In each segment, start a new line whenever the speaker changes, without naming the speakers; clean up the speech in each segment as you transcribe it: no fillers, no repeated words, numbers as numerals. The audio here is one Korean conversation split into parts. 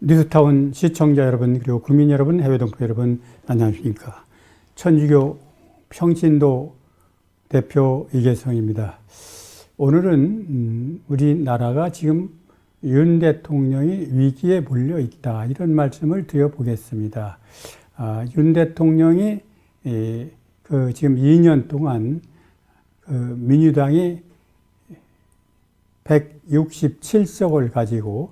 뉴스타운 시청자 여러분, 그리고 국민 여러분, 해외 동포 여러분, 안녕하십니까. 천주교 평신도 대표 이계성입니다. 오늘은 우리나라가 지금 윤 대통령이 위기에 몰려 있다, 이런 말씀을 드려보겠습니다. 윤 대통령이 지금 2년 동안 민주당이 167석을 가지고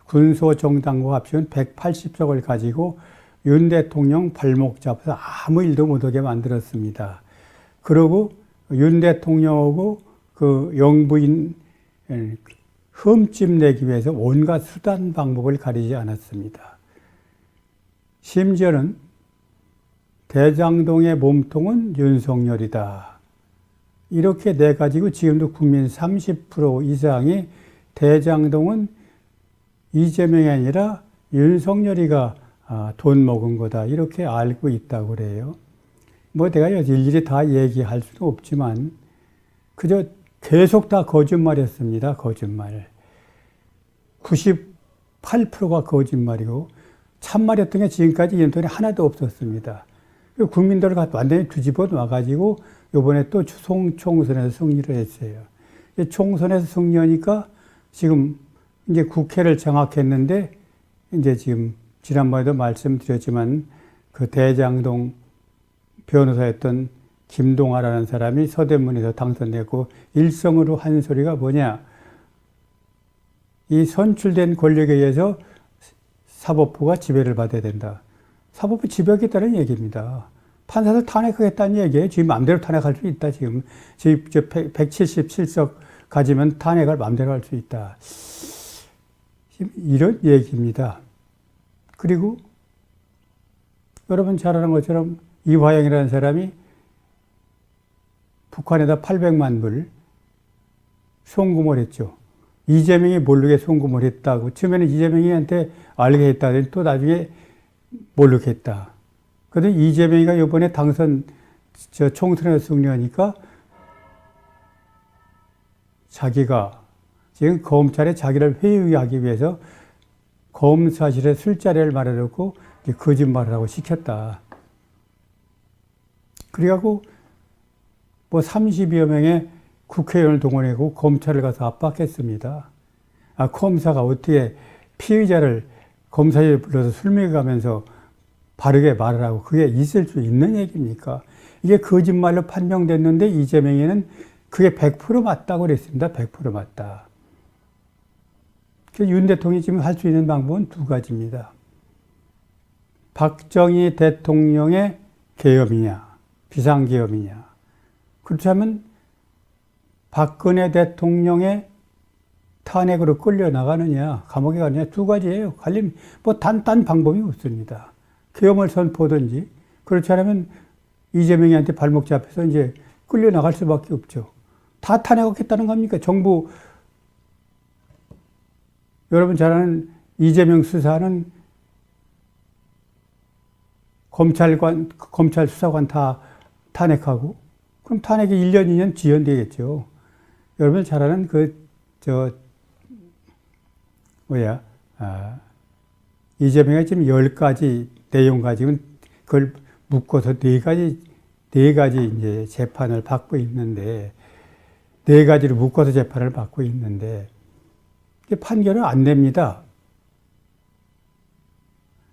군소정당과 합치면 180석을 가지고 윤 대통령 발목 잡아서 아무 일도 못하게 만들었습니다. 그러고 윤 대통령하고 그 영부인 흠집 내기 위해서 온갖 수단 방법을 가리지 않았습니다. 심지어는 대장동의 몸통은 윤석열이다, 이렇게 내가지고 지금도 국민 30% 이상이 대장동은 이재명이 아니라 윤석열이가 돈 먹은 거다, 이렇게 알고 있다고 그래요. 내가 일일이 다 얘기할 수는 없지만 그저 계속 다 거짓말이었습니다. 거짓말. 98%가 거짓말이고 참말이었던 게 지금까지 이런 돈이 하나도 없었습니다. 국민들을 완전히 뒤집어 놔가지고 이번에 또 총선에서 승리를 했어요. 총선에서 승리하니까 지금 이제 국회를 장악했는데, 이제 지금 지난번에도 말씀드렸지만 그 대장동 변호사였던 김동아라는 사람이 서대문에서 당선됐고, 일성으로 한 소리가 뭐냐, 이 선출된 권력에 의해서 사법부가 지배를 받아야 된다. 사법부 지배하겠다는 얘기입니다. 판사들 탄핵하겠다는 얘기예요. 지금 마음대로 탄핵할 수 있다. 지금 177석 가지면 탄핵을 마음대로 할 수 있다, 이런 얘기입니다. 그리고 여러분 잘 아는 것처럼 이화영이라는 사람이 북한에다 800만 불 송금을 했죠. 이재명이 모르게 송금을 했다고. 처음에는 이재명이한테 알게 했다더니 또 나중에 모르게 했다. 그런데 이재명이가 이번에 총선에서 승리하니까 자기가 지금 검찰에 자기를 회유하기 위해서 검사실에 술자리를 말해놓고 거짓말을 하고 시켰다. 그래갖고 30여 명의 국회의원을 동원하고 검찰을 가서 압박했습니다. 검사가 어떻게 피의자를 검사실에 불러서 술 먹여가면서 바르게 말을 하고, 그게 있을 수 있는 얘기입니까? 이게 거짓말로 판명됐는데 이재명이는 그게 100% 맞다고 그랬습니다. 100% 맞다. 윤 대통령이 지금 할 수 있는 방법은 두 가지입니다. 박정희 대통령의 계엄이냐, 비상계엄이냐. 그렇다면 박근혜 대통령의 탄핵으로 끌려나가느냐, 감옥에 가느냐, 두 가지예요. 갈림, 단단 방법이 없습니다. 계엄을 선포하든지, 그렇지 않으면 이재명이한테 발목 잡혀서 이제 끌려나갈 수밖에 없죠. 다 탄핵하겠다는 겁니까? 정부, 여러분 잘 아는 이재명 수사는 검찰 수사관 다 탄핵하고, 그럼 탄핵이 1년, 2년 지연되겠죠. 여러분 잘 아는 이재명이 지금 10가지 내용 가지고 그걸 묶어서 네 가지 이제 재판을 받고 있는데, 4가지로 묶어서 재판을 받고 있는데, 판결은 안 냅니다.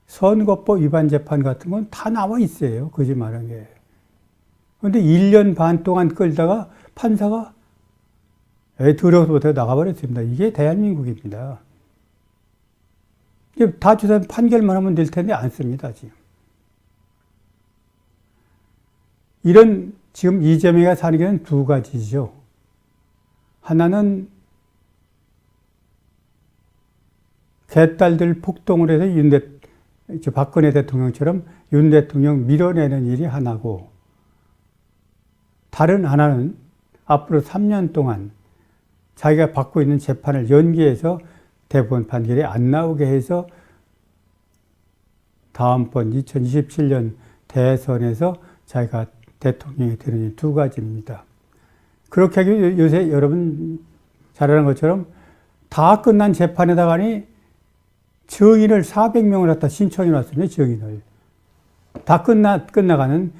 선거법 위반 재판 같은 건 다 나와 있어요. 거짓말한 게. 그런데 1년 반 동안 끌다가 판사가 더러워서 못해 나가버렸습니다. 이게 대한민국입니다. 다 주사 판결만 하면 될 텐데 안 씁니다, 지금. 이런 지금 이재명이가 사는 길은 두 가지죠. 하나는 개딸들 폭동을 해서 박근혜 대통령처럼 윤 대통령 밀어내는 일이 하나고, 다른 하나는 앞으로 3년 동안 자기가 받고 있는 재판을 연기해서 대법원 판결이 안 나오게 해서 다음번 2027년 대선에서 자기가 대통령이 되는 이 두 가지입니다. 그렇게 하기 요새 여러분 잘 아는 것처럼 다 끝난 재판에다가니 정인을 400명을 갖다 신청해 놨습니다. 정인을. 다 끝나가는,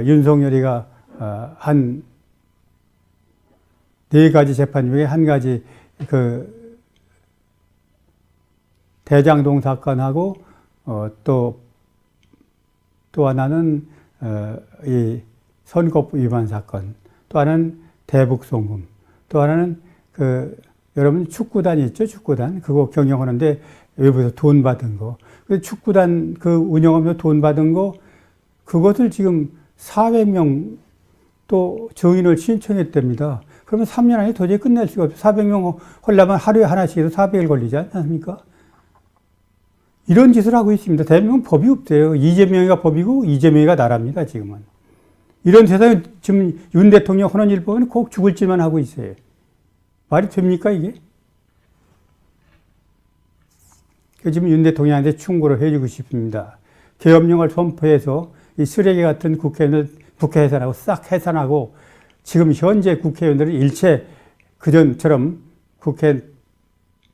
윤석열이가, 한, 4가지 재판 중에 한 가지, 대장동 사건하고, 또 하나는, 이 선거법 위반 사건, 또 하나는 대북송금, 또 하나는 여러분 축구단 있죠? 축구단. 그거 경영하는데 외부에서 돈 받은 거. 축구단 운영하면서 돈 받은 거, 그것을 지금 400명 또 정인을 신청했답니다. 그러면 3년 안에 도저히 끝낼 수가 없어요. 400명 하려면 하루에 하나씩 해서 400일 걸리지 않습니까? 이런 짓을 하고 있습니다. 대한민국은 법이 없대요. 이재명이가 법이고 이재명이가 나라입니다, 지금은. 이런 세상에 지금 윤 대통령 하는 일 보면 꼭 죽을 짓만 하고 있어요. 말이 됩니까, 이게? 지금 윤 대통령한테 충고를 해주고 싶습니다. 계엄령을 선포해서 이 쓰레기 같은 국회 해산하고 싹 해산하고 지금 현재 국회의원들은 일체 그전처럼 국회에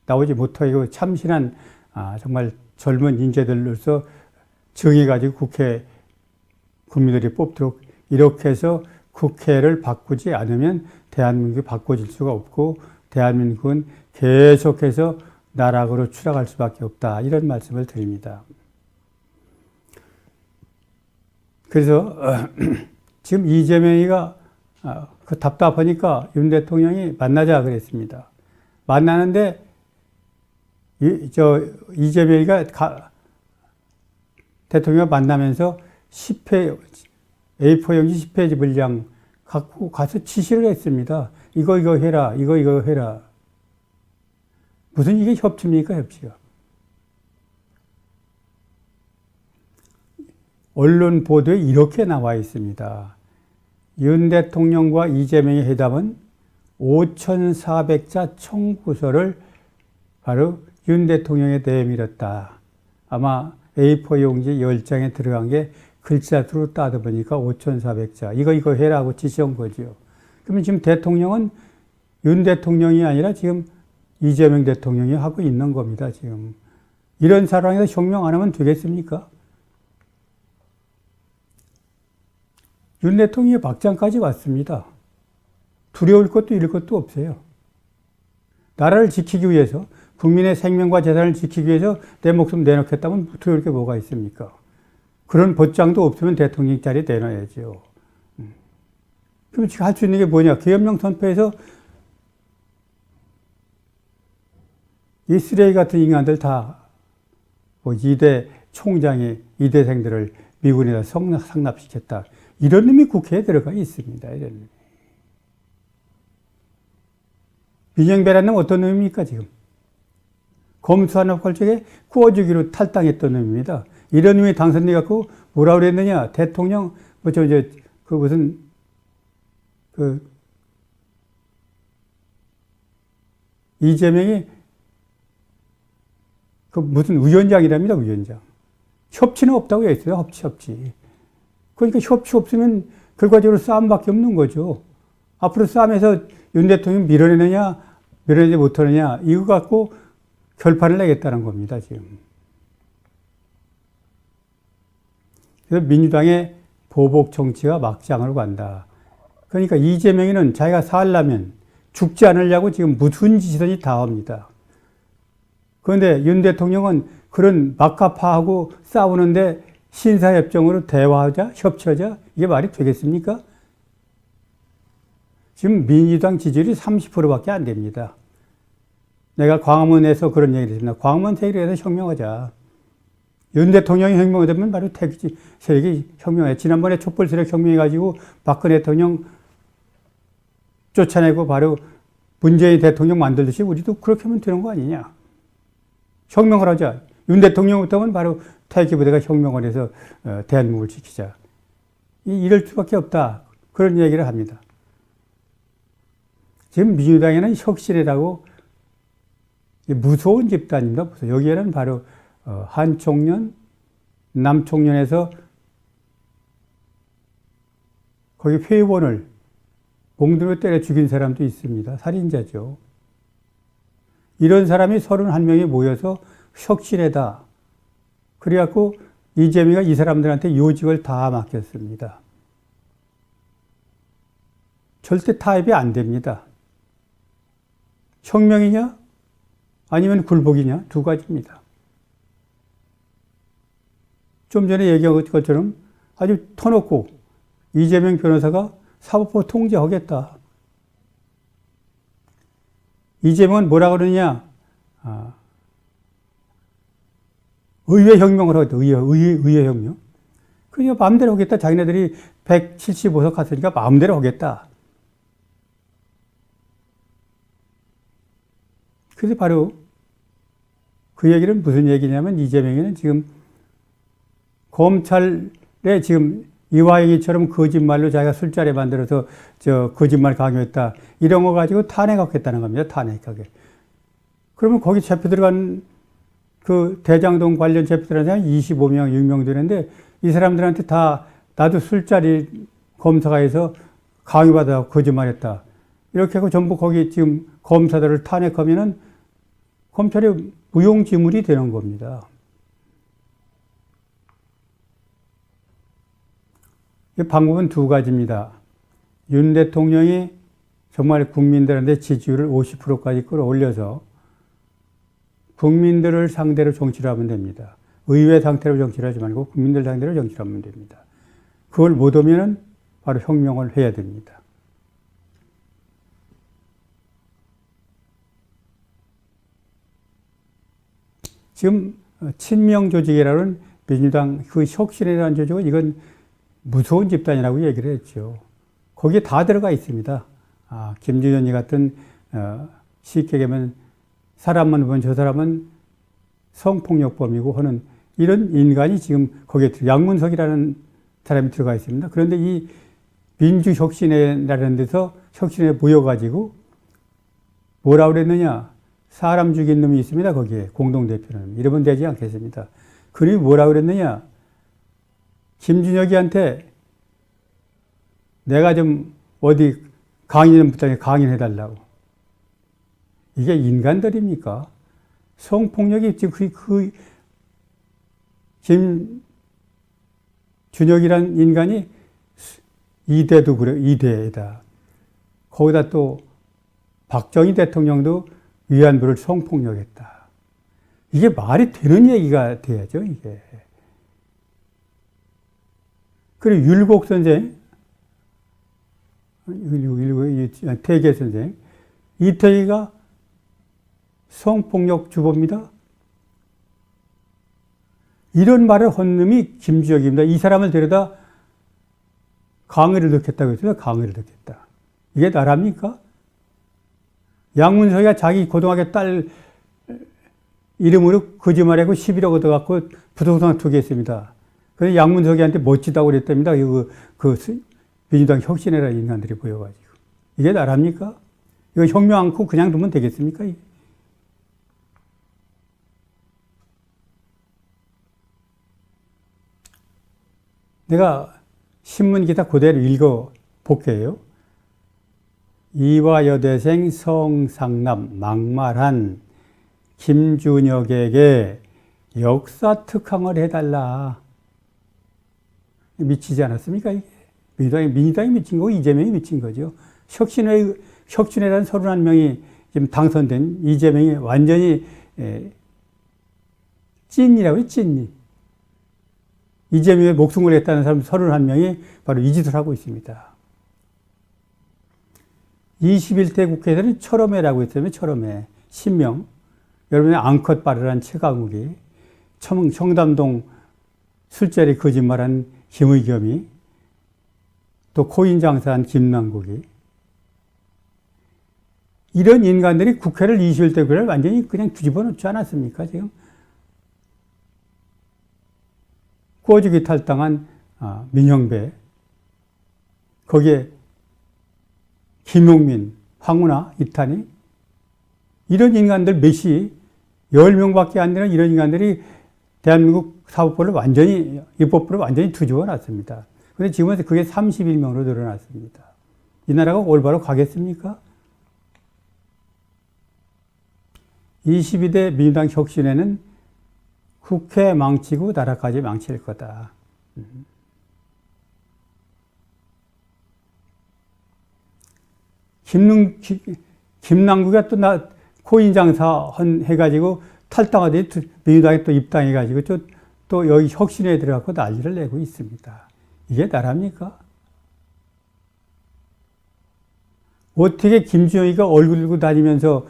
나오지 못하고 참신한 정말 젊은 인재들로서 정해가지고 국회 국민들이 뽑도록 이렇게 해서 국회를 바꾸지 않으면 대한민국이 바꿔질 수가 없고 대한민국은 계속해서 나락으로 추락할 수밖에 없다. 이런 말씀을 드립니다. 그래서 지금 이재명이가 답답하니까 윤 대통령이 만나자 그랬습니다. 만나는데 이재명이가 대통령 만나면서 10회 A4 용지 10페이지 분량 갖고 가서 지시를 했습니다. 이거 해라. 이거 해라. 무슨 이게 협치입니까, 협치가? 언론 보도에 이렇게 나와 있습니다. 윤 대통령과 이재명의 회담은 5,400자 청구서를 바로 윤 대통령에 내밀었다. 아마 A4 용지 10장에 들어간 게 글자 수로 따져보니까 5,400자. 이거 해라 하고 지시한 거죠. 그러면 지금 대통령은 윤 대통령이 아니라 지금 이재명 대통령이 하고 있는 겁니다, 지금. 이런 상황에서 혁명 안 하면 되겠습니까? 윤 대통령이 막장까지 왔습니다. 두려울 것도 잃을 것도 없어요. 나라를 지키기 위해서, 국민의 생명과 재산을 지키기 위해서 내 목숨 내놓겠다면 두려울 게 뭐가 있습니까? 그런 벗장도 없으면 대통령 자리에 내놔야죠. 그럼 지금 할 수 있는 게 뭐냐? 계엄령 선포해서 이 쓰레기 같은 인간들 다 이대 총장이 이대생들을 미군에다 상납시켰다. 이런 놈이 국회에 들어가 있습니다. 이런 놈이. 민영배라는 놈은 어떤 놈입니까, 지금? 검수완박 꼴쪽에 구워주기로 탈당했던 놈입니다. 이런 놈이 당선돼갖고 뭐라 그랬느냐? 대통령, 이재명이 무슨 위원장이랍니다, 위원장. 협치는 없다고 했어요, 협치. 그러니까 협치 없으면 결과적으로 싸움밖에 없는 거죠. 앞으로 싸움에서 윤 대통령 밀어내지 못하느냐, 이거 갖고 결판을 내겠다는 겁니다, 지금. 그래서 민주당의 보복 정치가 막장으로 간다. 그러니까 이재명이는 자기가 살려면 죽지 않으려고 지금 무슨 짓이든지 다 합니다. 그런데 윤 대통령은 그런 막가파하고 싸우는데 신사협정으로 대화하자, 협치하자, 이게 말이 되겠습니까? 지금 민주당 지지율이 30%밖에 안 됩니다. 내가 광화문에서 그런 얘기를 했습니다. 광화문 세력에서 혁명하자. 윤 대통령이 혁명하자면 바로 태극기 세력이 혁명해. 지난번에 촛불 세력 혁명해가지고 박근혜 대통령 쫓아내고 바로 문재인 대통령 만들듯이 우리도 그렇게 하면 되는 거 아니냐. 혁명을 하자. 윤 대통령부터는 바로 태극기 부대가 혁명을 해서 대한민국을 지키자. 이럴 수밖에 없다. 그런 얘기를 합니다. 지금 민주당에는 혁신이라고 무서운 집단입니다. 여기에는 바로 한총련, 남총련에서 거기 회원을 몽둥이로 때려 죽인 사람도 있습니다. 살인자죠. 이런 사람이 31명이 모여서 혁신회다. 그래갖고 이재명이가 이 사람들한테 요직을 다 맡겼습니다. 절대 타협이 안 됩니다. 혁명이냐? 아니면 굴복이냐? 두 가지입니다. 좀 전에 얘기한 것처럼 아주 터놓고 이재명 변호사가 사법부 통제하겠다. 이재명은 뭐라 그러느냐? 의회 혁명을 하겠다. 의회 혁명. 그냥 마음대로 하겠다. 자기네들이 175석 갔으니까 마음대로 하겠다. 그래서 바로 그 얘기는 무슨 얘기냐면 이재명이는 지금 검찰에 지금 이화영이처럼 거짓말로 자기가 술자리 만들어서 거짓말 강요했다. 이런 거 가지고 탄핵하겠다는 겁니다. 탄핵하게. 그러면 거기 잡혀 들어간 그 대장동 관련 잡혀 들어간 사람이 25명, 6명 되는데 이 사람들한테 다 나도 술자리 검사가해서 강요받아 거짓말했다. 이렇게 하고 전부 거기 지금 검사들을 탄핵하면은 검찰이 무용지물이 되는 겁니다. 방법은 두 가지입니다. 윤 대통령이 정말 국민들한테 지지율을 50%까지 끌어올려서 국민들을 상대로 정치를 하면 됩니다. 의회 상태로 정치를 하지 말고 국민들 상대로 정치를 하면 됩니다. 그걸 못하면 바로 혁명을 해야 됩니다. 지금 친명 조직이라는 민주당 그 혁신이라는 조직은 이건 무서운 집단이라고 얘기를 했죠. 거기에 다 들어가 있습니다. 김주현이 같은 쉽게 얘기하면 사람만 보면 저 사람은 성폭력범이고 하는 이런 인간이 지금 거기에 양문석이라는 사람이 들어가 있습니다. 그런데 이 민주혁신회라는 데서 혁신회에 모여가지고 뭐라 그랬느냐? 사람 죽인 놈이 있습니다. 거기에 공동대표는. 이러면 되지 않겠습니다. 그놈이 뭐라 그랬느냐? 김준혁이한테 내가 좀 어디 강의 좀 부탁해 강의해달라고. 이게 인간들입니까? 성폭력이 지금 김준혁이란 인간이 이대도 그래, 이대다. 거기다 또 박정희 대통령도 위안부를 성폭력했다. 이게 말이 되는 얘기가 돼야죠, 이게. 그리고 율곡 선생, 태계 선생, 이태기가 성폭력 주범입니다. 이런 말을 한 놈이 김주혁입니다. 이 사람을 데려다 강의를 듣겠다고 했어요. 강의를 듣겠다. 이게 나랍니까? 양문석이가 자기 고등학교 딸 이름으로 거짓말하고 11억 얻어갖고 부동산 투기했습니다. 그래서 양문석이한테 멋지다고 그랬답니다. 민주당 혁신이라는 인간들이 보여가지고. 이게 나랍니까? 이거 혁명 않고 그냥 두면 되겠습니까? 내가 신문 기사 그대로 읽어 볼게요. 이화여대생 성상남 막말한 김준혁에게 역사 특강을 해달라. 미치지 않았습니까? 이게? 민주당이 미친 거고 이재명이 미친 거죠. 혁신회라는 31명이 지금 당선된 이재명이 완전히 찐이라고요, 찐이. 이재명의 목숨을 했다는 사람 31명이 바로 이 짓을 하고 있습니다. 21대 국회에서는 철험회라고 했잖아요. 철험회. 신명. 여러분의 앙컷 발언한 최강욱이, 청담동 술자리 거짓말한 김의겸이, 또 코인 장사한 김남국이, 이런 인간들이 국회를 21대 국회를 완전히 그냥 뒤집어 놓지 않았습니까, 지금? 꼬주기 탈당한 민형배, 거기에 김용민, 황운하, 이탄희, 이런 인간들 몇이 10명밖에 안 되는 이런 인간들이 대한민국 사법부를 완전히, 입법부를 완전히 뒤집어 놨습니다. 그런데 지금은 그게 31명으로 늘어났습니다. 이 나라가 올바로 가겠습니까? 22대 민주당 혁신에는 국회 망치고 나라까지 망칠 거다. 김남국이 또 코인 장사 해가지고 탈당하더니 민주당에 또 입당해가지고 또 여기 혁신에 들어가고 난리를 내고 있습니다. 이게 나라입니까? 어떻게 김주영이가 얼굴 들고 다니면서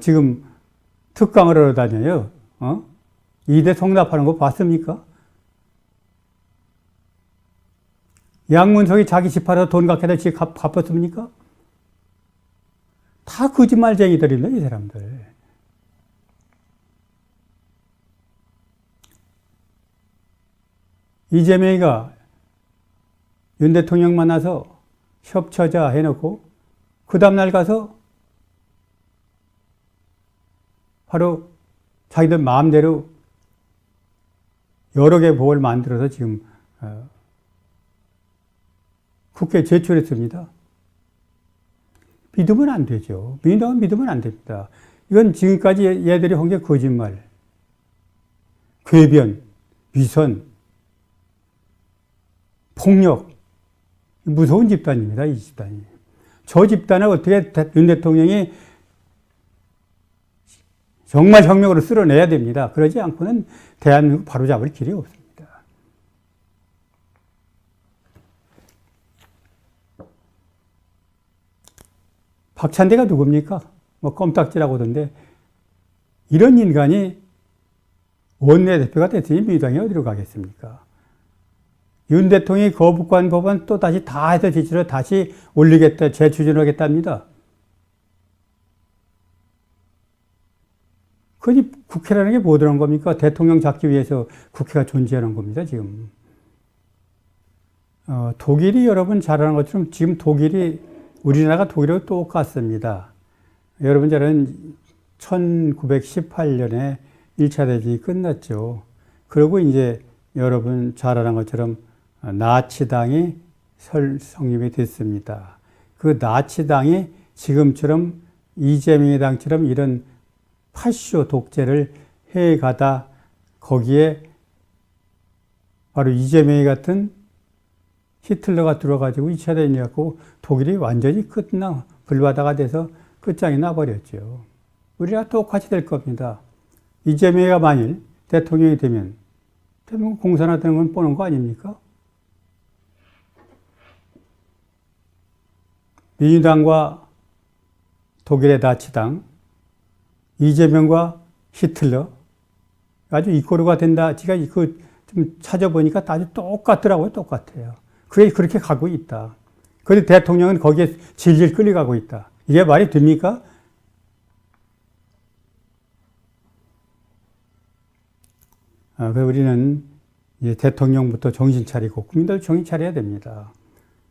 지금 특강을 하러 다녀요? 이대 성납하는 거 봤습니까? 양문석이 자기 집 팔아서 돈 갚게다 집 갚았습니까? 다 거짓말쟁이들입니다, 이 사람들. 이재명이가 윤 대통령 만나서 협처자 해놓고 그 다음날 가서 바로 자기들 마음대로 여러 개 법을 만들어서 지금 국회에 제출했습니다. 믿으면 안 되죠. 민주당은 믿으면 안 됩니다. 이건 지금까지 얘들이 한 게 거짓말, 궤변, 위선, 폭력, 무서운 집단입니다. 이 집단이. 저 집단을 어떻게 윤 대통령이 정말 혁명으로 쓸어내야 됩니다. 그러지 않고는 대한민국 바로잡을 길이 없습니다. 박찬대가 누굽니까? 뭐 껌딱지라고 하던데 이런 인간이 원내대표가 됐으니 민주당이 어디로 가겠습니까? 윤 대통령이 거부권 법안 또 다시 다 해서 제출을 다시 올리겠다, 재추진하겠답니다. 그니 국회라는 게 뭐더란 겁니까? 대통령 잡기 위해서 국회가 존재하는 겁니다, 지금. 독일이 여러분 잘 아는 것처럼 지금 우리나라가 독일하고 똑같습니다. 여러분 잘 아는 1918년에 1차 대전이 끝났죠. 그리고 이제 여러분 잘 아는 것처럼 나치당이 성립이 됐습니다. 그 나치당이 지금처럼 이재명의 당처럼 이런 파쇼 독재를 해가다 거기에 바로 이재명이 같은 히틀러가 들어가지고 2차 대전이 갖고 독일이 완전히 불바다가 돼서 끝장이 나버렸죠. 우리가 똑같이 될 겁니다. 이재명이가 만일 대통령이 되면 대한민국 공산화 되는 건 뻔한 거 아닙니까? 민주당과 독일의 나치당, 이재명과 히틀러, 아주 이꼬르가 된다. 제가 좀 찾아보니까 아주 똑같더라고요. 똑같아요. 그게 그렇게 가고 있다. 그런데 대통령은 거기에 질질 끌려가고 있다. 이게 말이 됩니까? 그래서 우리는 이제 대통령부터 정신 차리고 국민들 정신 차려야 됩니다.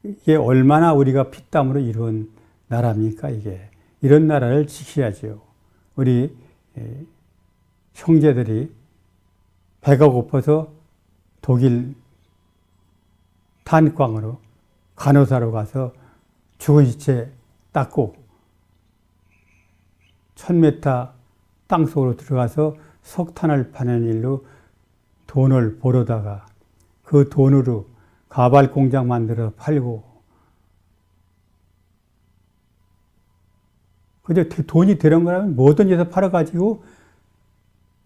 이게 얼마나 우리가 피땀으로 이룬 나라입니까, 이게. 이런 나라를 지켜야죠. 우리 형제들이 배가 고파서 독일 탄광으로 간호사로 가서 죽은 시체 닦고 1000m 땅속으로 들어가서 석탄을 파는 일로 돈을 벌어다가 그 돈으로 가발 공장 만들어 팔고 그저 돈이 되는 거라면 뭐든지 해서 팔아가지고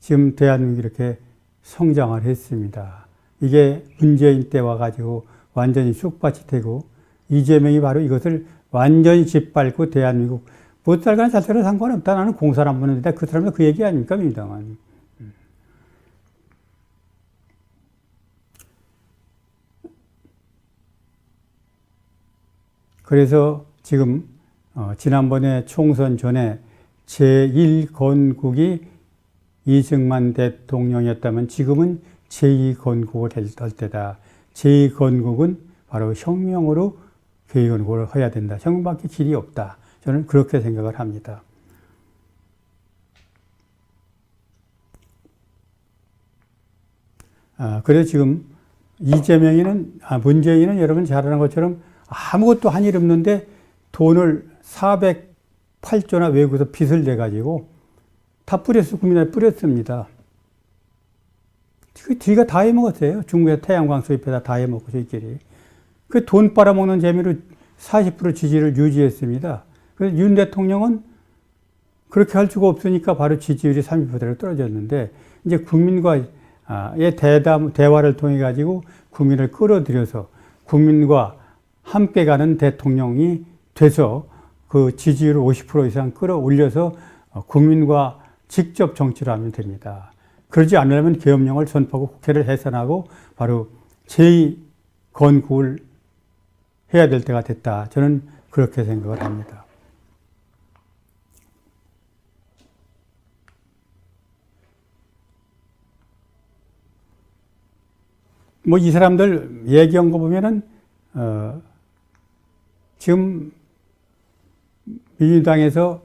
지금 대한민국이 이렇게 성장을 했습니다. 이게 문재인 때 와가지고 완전히 쑥밭이 되고 이재명이 바로 이것을 완전히 짓밟고 대한민국 못 살거나 잘 살거나 상관없다. 나는 공사를 안 보는데 그 사람은 그 얘기 아닙니까, 민주당은. 그래서 지금 지난번에 총선 전에 제1건국이 이승만 대통령이었다면 지금은 제2건국을 할 때다. 제2건국은 바로 혁명으로 제2건국을 해야 된다. 혁명밖에 길이 없다. 저는 그렇게 생각을 합니다. 그래서 지금 문재인은 여러분 잘 아는 것처럼 아무것도 한 일 없는데 돈을 408조나 외국에서 빚을 내가지고 다 국민한테 뿌렸습니다. 그 뒤가 다 해먹었어요. 중국에서 태양광 수입해다 다 해먹고 저희끼리. 그 돈 빨아먹는 재미로 40% 지지를 유지했습니다. 그래서 윤 대통령은 그렇게 할 수가 없으니까 바로 지지율이 30%로 떨어졌는데, 이제 국민과의 대화를 통해 가지고 국민을 끌어들여서 국민과 함께 가는 대통령이 돼서 그 지지율을 50% 이상 끌어올려서 국민과 직접 정치를 하면 됩니다. 그러지 않으려면 계엄령을 선포하고 국회를 해산하고 바로 제2건국을 해야 될 때가 됐다. 저는 그렇게 생각을 합니다. 뭐 이 사람들 얘기한 거 보면은 지금 민주당에서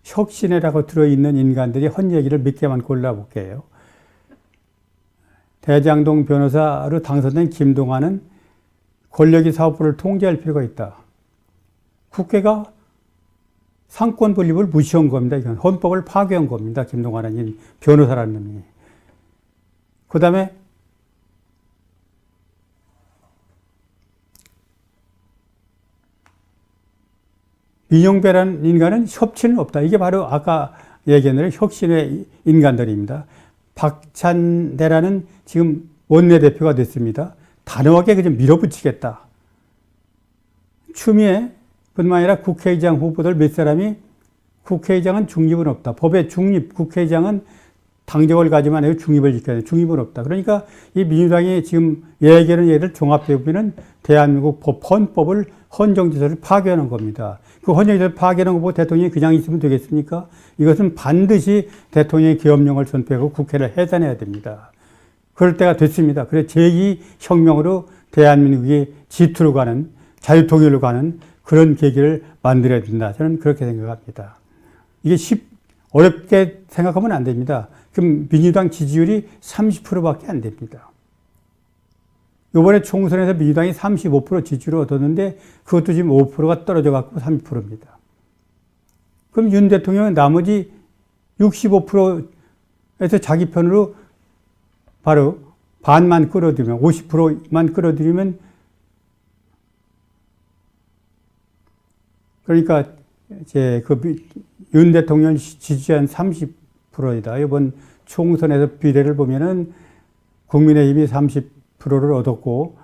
혁신회라고 들어있는 인간들이 한 얘기를 몇 개만 골라볼게요. 대장동 변호사로 당선된 김동완은 권력이 사법부를 통제할 필요가 있다. 국회가 상권 분립을 무시한 겁니다. 이건 헌법을 파괴한 겁니다. 김동완은 변호사라는 놈이. 그 다음에 민용배라는 인간은 협치는 없다. 이게 바로 아까 얘기한 대로 혁신의 인간들입니다. 박찬대라는 지금 원내대표가 됐습니다. 단호하게 그냥 밀어붙이겠다. 추미애 뿐만 아니라 국회의장 후보들 몇 사람이 국회의장은 중립은 없다. 법의 중립, 국회의장은 당적을 가지만 해도 중립을 지켜야 돼. 중립은 없다. 그러니까 이 민주당이 지금 얘기하는 예를 종합해 보면 대한민국 헌법을 헌정질서를 파괴하는 겁니다. 그 헌정질서를 파괴하는 거 보고 대통령이 그냥 있으면 되겠습니까? 이것은 반드시 대통령이 계엄령을 선포하고 국회를 해산해야 됩니다. 그럴 때가 됐습니다. 그래서 제2혁명으로 대한민국이 G2로 가는, 자유통일로 가는 그런 계기를 만들어야 된다. 저는 그렇게 생각합니다. 이게 어렵게 생각하면 안 됩니다. 그럼 민주당 지지율이 30%밖에 안 됩니다. 이번에 총선에서 민주당이 35% 지지율을 얻었는데 그것도 지금 5%가 떨어져 갖고 30%입니다. 그럼 윤 대통령은 나머지 65%에서 자기 편으로 바로 반만 끌어들이면 50%만 끌어들이면 그러니까 이제 윤 대통령 지지한 30%이다. 이번 총선에서 비례를 보면은 국민의힘이 30%를 얻었고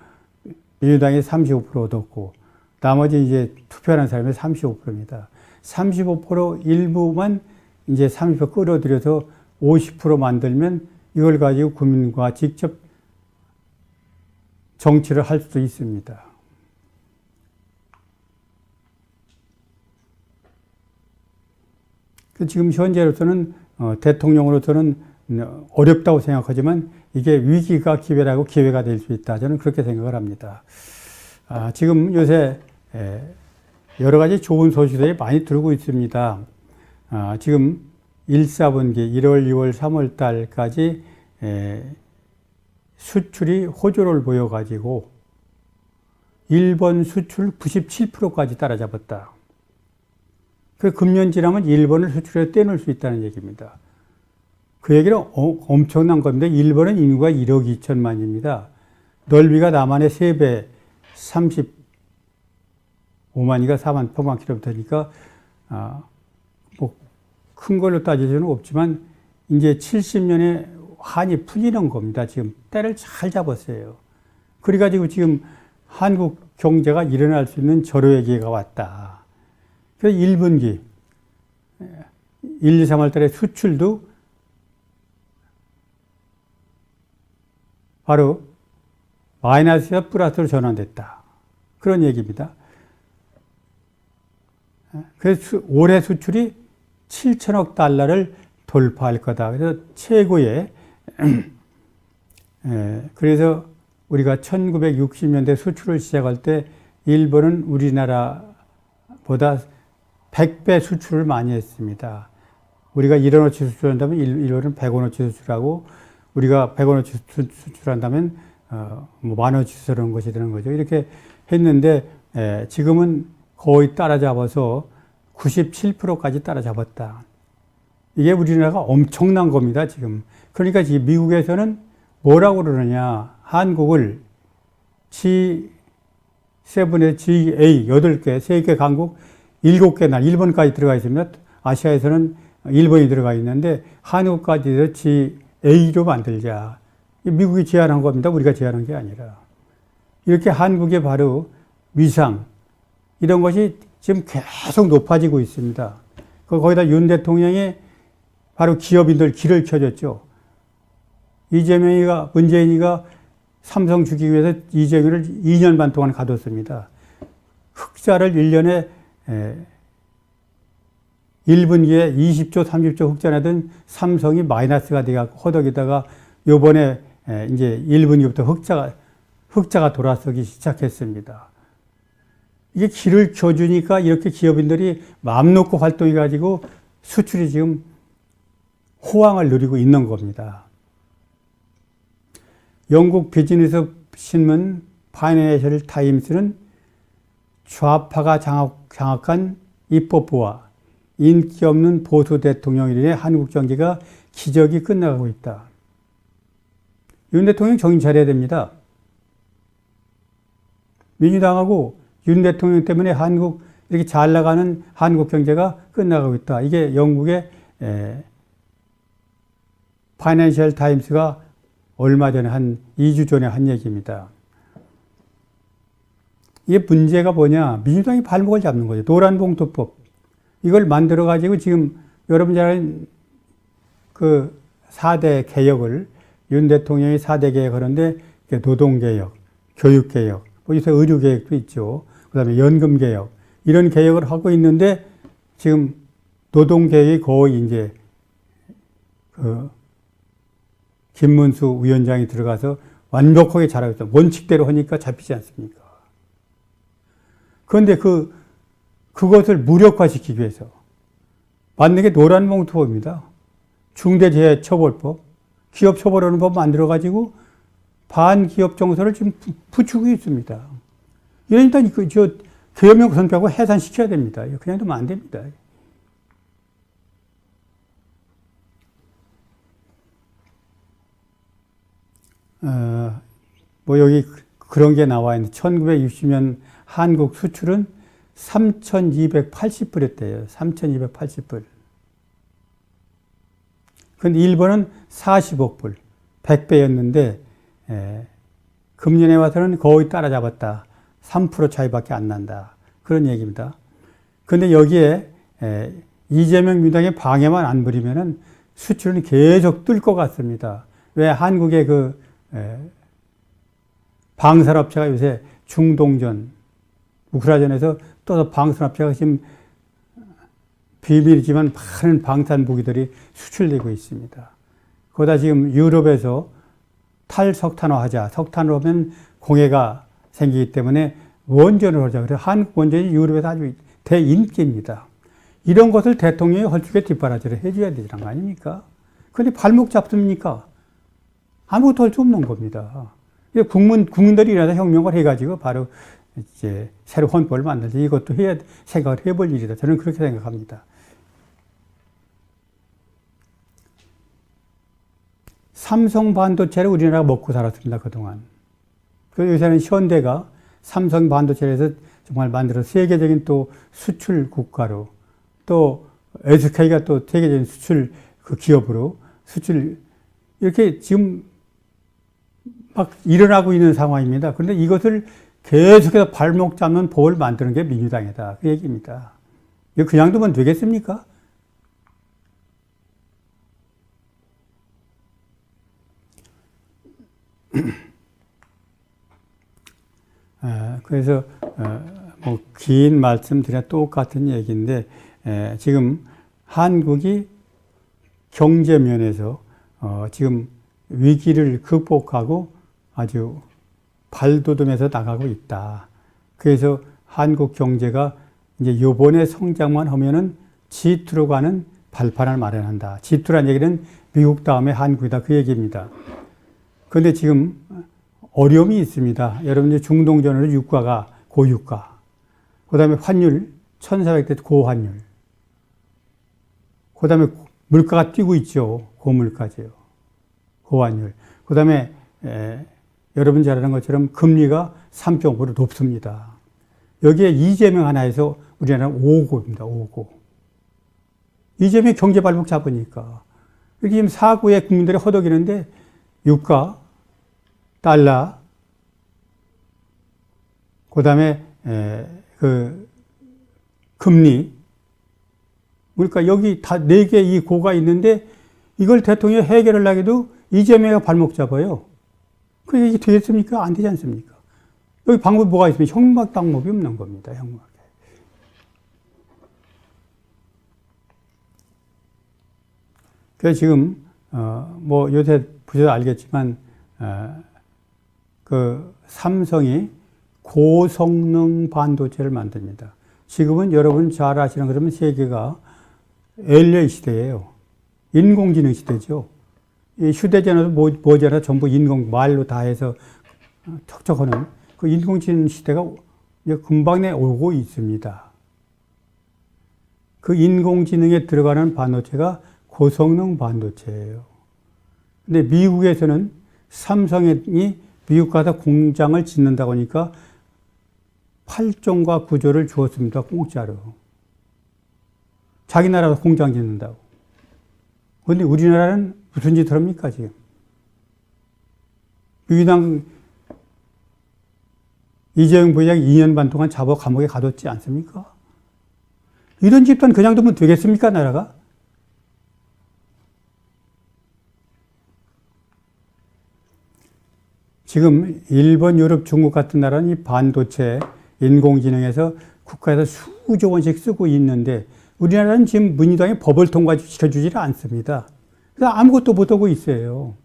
민주당이 35% 얻었고 나머지 이제 투표하는 사람이 35%입니다. 35% 일부만 이제 30% 끌어들여서 50% 만들면 이걸 가지고 국민과 직접 정치를 할 수도 있습니다. 지금 현재로서는 대통령으로서는 어렵다고 생각하지만 이게 위기가 기회라고 기회가 될 수 있다. 저는 그렇게 생각을 합니다. 지금 요새 여러 가지 좋은 소식들이 많이 들고 있습니다. 지금 1사분기 1월, 2월, 3월 달까지 수출이 호조를 보여가지고 일본 수출 97%까지 따라잡았다. 그 금년 지나면 일본을 수출에 떼놓을 수 있다는 얘기입니다. 그 얘기는 엄청난 겁니다. 일본은 인구가 1억 2천만입니다. 넓이가 남한의 3배 35만이가 4만 평방킬로미터니까 뭐 큰 걸로 따질 는 없지만 이제 70년에 한이 풀리는 겁니다. 지금 때를 잘 잡았어요. 그래가지고 지금 한국 경제가 일어날 수 있는 절호의 기회가 왔다. 그래서 1분기 1, 2, 3월 달에 수출도 바로 마이너스에서 플러스로 전환됐다. 그런 얘기입니다. 그래서 올해 수출이 7천억 달러를 돌파할 거다. 그래서 최고의 그래서 우리가 1960년대 수출을 시작할 때 일본은 우리나라보다 100배 수출을 많이 했습니다. 우리가 1원어치 수출한다면 일본은 100원어치 수출하고 우리가 100원어치 수출한다면 뭐 만원어치 수출하는 것이 되는 거죠. 이렇게 했는데 지금은 거의 따라잡아서 97%까지 따라잡았다. 이게 우리나라가 엄청난 겁니다, 지금. 그러니까 지금 미국에서는 뭐라고 그러느냐. 한국을 G7에 GA 8개, 세계 강국 7개 나 일본까지 들어가 있습니다. 아시아에서는 일본이 들어가 있는데 한국까지 GA로 만들자. 미국이 제안한 겁니다. 우리가 제안한 게 아니라. 이렇게 한국의 바로 위상 이런 것이 지금 계속 높아지고 있습니다. 거기다 윤 대통령이 바로 기업인들 길을 켜줬죠. 문재인이가 삼성 죽이기 위해서 이재명을 2년 반 동안 가뒀습니다. 흑자를 1년에 1분기에 20조, 30조 흑자 내던 삼성이 마이너스가 돼갖고 허덕이다가 요번에 이제 1분기부터 흑자가 돌아서기 시작했습니다. 이게 길을 켜주니까 이렇게 기업인들이 마음 놓고 활동해가지고 수출이 지금 호황을 누리고 있는 겁니다. 영국 비즈니스 신문 파이낸셜 타임스는 좌파가 장악한 입법부와 인기 없는 보수 대통령으로 인해 한국 경제가 기적이 끝나가고 있다. 윤 대통령 정신 차려야 됩니다. 민주당하고 윤 대통령 때문에 이렇게 잘 나가는 한국 경제가 끝나가고 있다. 이게 영국의 파이낸셜 타임스가 얼마 전에 2주 전에 한 얘기입니다. 이게 문제가 뭐냐. 민주당이 발목을 잡는 거죠. 노란봉투법. 이걸 만들어가지고 지금 여러분 잘 아는 그 4대 개혁을 윤 대통령이 4대 개혁을 하는데 노동개혁, 교육개혁, 요새 의료개혁도 있죠. 그 다음에 연금개혁. 이런 개혁을 하고 있는데 지금 노동개혁이 거의 이제 김문수 위원장이 들어가서 완벽하게 잘하고 있다. 원칙대로 하니까 잡히지 않습니까? 그런데 그것을 무력화시키기 위해서 만든 게 노란봉투법입니다. 중대재해처벌법, 기업처벌하는 법 만들어가지고 반기업 정서를 지금 부추기고 있습니다. 이러니까 계엄령 선포하고 해산시켜야 됩니다. 그냥 두면 안 됩니다. 여기 그런 게 나와 있는데 1960년 한국 수출은 3,280불이었대요. 3,280불. 근데 일본은 40억 불, 100배였는데 금년에 와서는 거의 따라잡았다. 3% 차이밖에 안 난다. 그런 얘기입니다. 근데 여기에 이재명 민주당의 방해만 안 부리면은 수출은 계속 뜰 것 같습니다. 왜 한국의 방산업체가 요새 중동전, 우크라이나전에서 또 방산업체가 지금 비밀이지만 많은 방산 무기들이 수출되고 있습니다. 거기다 지금 유럽에서 탈석탄화하자. 석탄으로 하면 공해가 생기기 때문에 원전을 하자. 그래서 한국 원전이 유럽에서 아주 대인기입니다. 이런 것을 대통령이 헐쭉에 뒷바라지를 해줘야 되는 거 아닙니까? 그런데 발목 잡습니까? 아무것도 할 수 없는 겁니다. 국민들이 일어나서 혁명을 해가지고 바로 이제 새로 헌법을 만들지 이것도 생각을 해볼 일이다. 저는 그렇게 생각합니다. 삼성 반도체를 우리나라가 먹고 살았습니다, 그동안. 요새는 현대가 삼성 반도체에서 정말 만들어서 세계적인 또 수출 국가로 또 SK가 또 세계적인 수출 기업으로 이렇게 지금 막 일어나고 있는 상황입니다. 그런데 이것을 계속해서 발목 잡는 법을 만드는 게 민주당이다. 그 얘기입니다. 이거 그냥 두면 되겠습니까? 그래서 긴 말씀드려 똑같은 얘기인데 지금 한국이 경제 면에서 지금 위기를 극복하고 아주 발돋움해서 나가고 있다. 그래서 한국 경제가 이제 요번에 성장만 하면은 G2로 가는 발판을 마련한다. G2라는 얘기는 미국 다음에 한국이다. 그 얘기입니다. 그런데 지금 어려움이 있습니다. 여러분들 중동전으로 유가가 고유가. 그 다음에 환율, 1400대 고환율. 그 다음에 물가가 뛰고 있죠. 고물가죠. 고환율. 그 다음에 여러분 잘 아는 것처럼 금리가 3.5로 높습니다. 여기에 이재명 하나에서 우리나라는 5고입니다. 5고. 이재명이 경제 발목 잡으니까. 이렇게 지금 4고의 국민들이 허덕이는데 유가, 달러, 그 다음에 금리. 그러니까 여기 다 4개 이 고가 있는데 이걸 대통령이 해결을 하기도 이재명이 발목 잡아요. 그게 이게 되겠습니까? 안 되지 않습니까? 여기 방법이 뭐가 있으면 형막 방법이 없는 겁니다. 형막. 그래서 지금 뭐 요새 보셔도 알겠지만 그 삼성이 고성능 반도체를 만듭니다. 지금은 여러분 잘 아시는 것처럼 세계가 AI 시대예요. 인공지능 시대죠. 이 휴대전화도 모자라 전부 말로 다 해서 척척하는 그 인공지능 시대가 금방 내 오고 있습니다. 그 인공지능에 들어가는 반도체가 고성능 반도체예요. 근데 미국에서는 삼성이 미국 가서 공장을 짓는다고 하니까 8종과 9조를 주었습니다. 공짜로. 자기 나라에서 공장 짓는다고. 그런데 우리나라는 무슨 짓을 합니까, 지금? 민주당 이재용 부회장 2년 반 동안 잡아 감옥에 가뒀지 않습니까? 이런 집단 그냥 두면 되겠습니까, 나라가? 지금 일본, 유럽, 중국 같은 나라는 이 반도체, 인공지능에서 국가에서 수조 원씩 쓰고 있는데 우리나라는 지금 민주당이 법을 통과시켜주질 않습니다. 그래서 아무것도 못하고 있어요.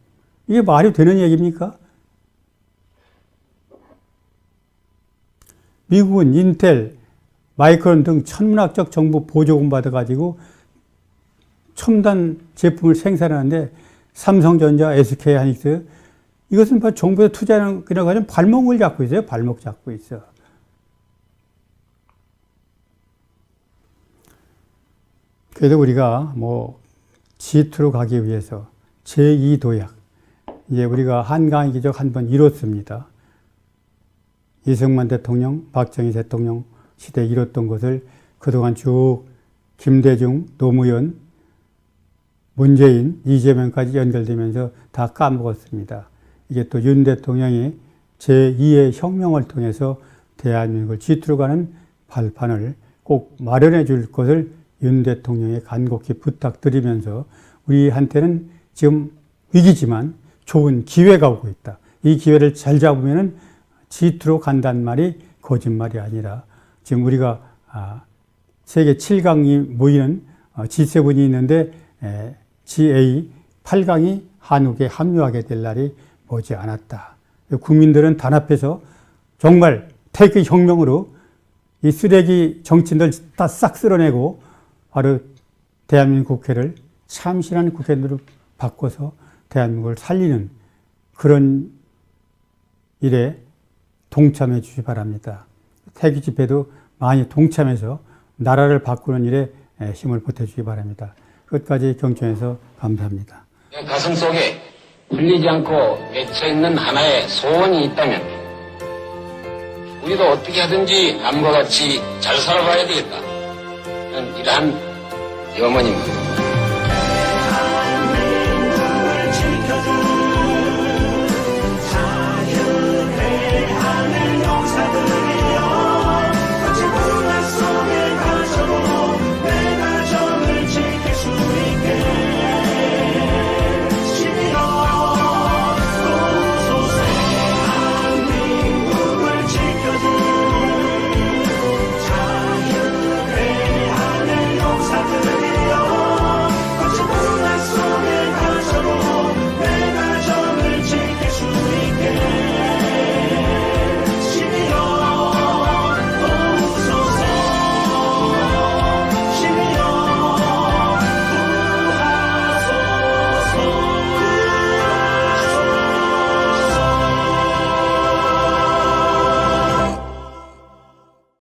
이게 말이 되는 얘기입니까? 미국은 인텔, 마이크론 등 천문학적 정보 보조금 받아가지고 첨단 제품을 생산하는데 삼성전자, SK하이닉스 이것은 정부에서 투자하는 그냥 가지고 발목을 잡고 있어요. 발목 잡고 있어. 그래도 우리가 뭐 G2로 가기 위해서 제2도약 이제 우리가 한강의 기적 한 번 이뤘습니다. 이승만 대통령, 박정희 대통령 시대에 이뤘던 것을 그동안 쭉 김대중, 노무현, 문재인, 이재명까지 연결되면서 다 까먹었습니다. 이게 또 윤 대통령이 제2의 혁명을 통해서 대한민국을 G2로 가는 발판을 꼭 마련해 줄 것을 윤 대통령에 간곡히 부탁드리면서 우리한테는 지금 위기지만 좋은 기회가 오고 있다. 이 기회를 잘 잡으면은 G2로 간다는 말이 거짓말이 아니라 지금 우리가 세계 7강이 모이는 G7이 있는데 GA 8강이 한국에 합류하게 될 날이 머지 않았다. 국민들은 단합해서 정말 태극기 혁명으로 이 쓰레기 정치인들 다 싹 쓸어내고 바로 대한민국 국회를 참신한 국회로 바꿔서 대한민국을 살리는 그런 일에 동참해 주시기 바랍니다. 태극기 집회도 많이 동참해서 나라를 바꾸는 일에 힘을 보태주시기 바랍니다. 끝까지 경청해서 감사합니다.
가슴 속에 풀리지 않고 맺혀있는 하나의 소원이 있다면 우리도 어떻게 하든지 남과 같이 잘 살아봐야 되겠다. 이러한 염원입니다.